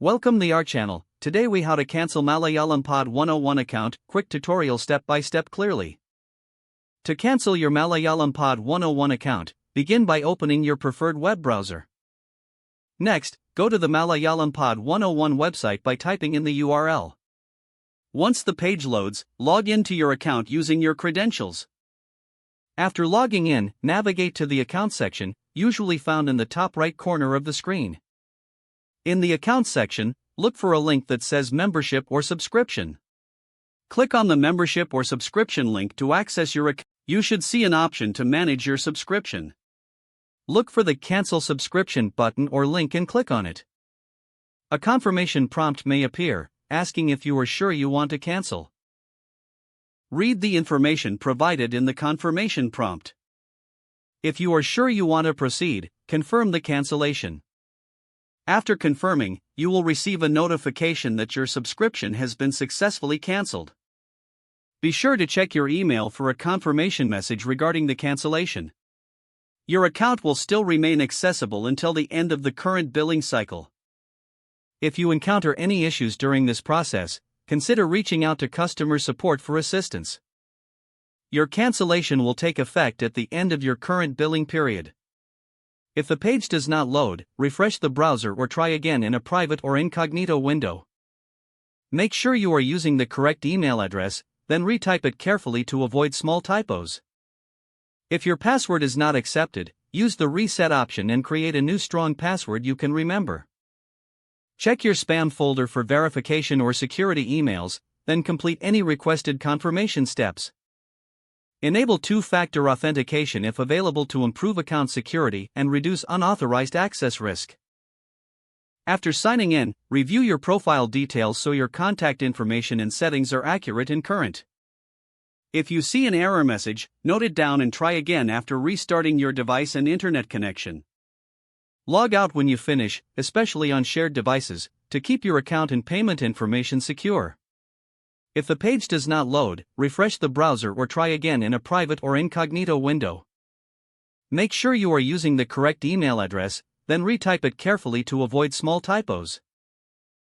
Welcome to our channel. Today we how to cancel MalayalamPod101 account, quick tutorial step by step clearly. To cancel your MalayalamPod101 account, begin by opening your preferred web browser. Next, go to the MalayalamPod101 website by typing in the URL. Once the page loads, log in to your account using your credentials. After logging in, navigate to the account section, usually found in the top right corner of the screen. In the Accounts section, look for a link that says Membership or Subscription. Click on the Membership or Subscription link to access your account. You should see an option to manage your subscription. Look for the Cancel Subscription button or link and click on it. A confirmation prompt may appear, asking if you are sure you want to cancel. Read the information provided in the confirmation prompt. If you are sure you want to proceed, confirm the cancellation. After confirming, you will receive a notification that your subscription has been successfully cancelled. Be sure to check your email for a confirmation message regarding the cancellation. Your account will still remain accessible until the end of the current billing cycle. If you encounter any issues during this process, consider reaching out to customer support for assistance. Your cancellation will take effect at the end of your current billing period. If the page does not load, refresh the browser or try again in a private or incognito window. Make sure you are using the correct email address, then retype it carefully to avoid small typos. If your password is not accepted, use the reset option and create a new strong password you can remember. Check your spam folder for verification or security emails, then complete any requested confirmation steps. Enable two-factor authentication if available to improve account security and reduce unauthorized access risk. After signing in, review your profile details so your contact information and settings are accurate and current. If you see an error message, note it down and try again after restarting your device and internet connection. Log out when you finish, especially on shared devices, to keep your account and payment information secure. If the page does not load, refresh the browser or try again in a private or incognito window. Make sure you are using the correct email address, then retype it carefully to avoid small typos.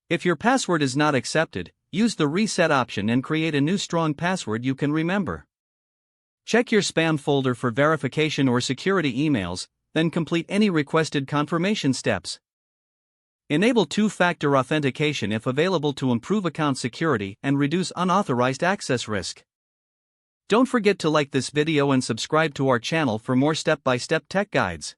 If your password is not accepted, use the reset option and create a new strong password you can remember. Check your spam folder for verification or security emails, then complete any requested confirmation steps. Enable two-factor authentication if available to improve account security and reduce unauthorized access risk. Don't forget to like this video and subscribe to our channel for more step-by-step tech guides.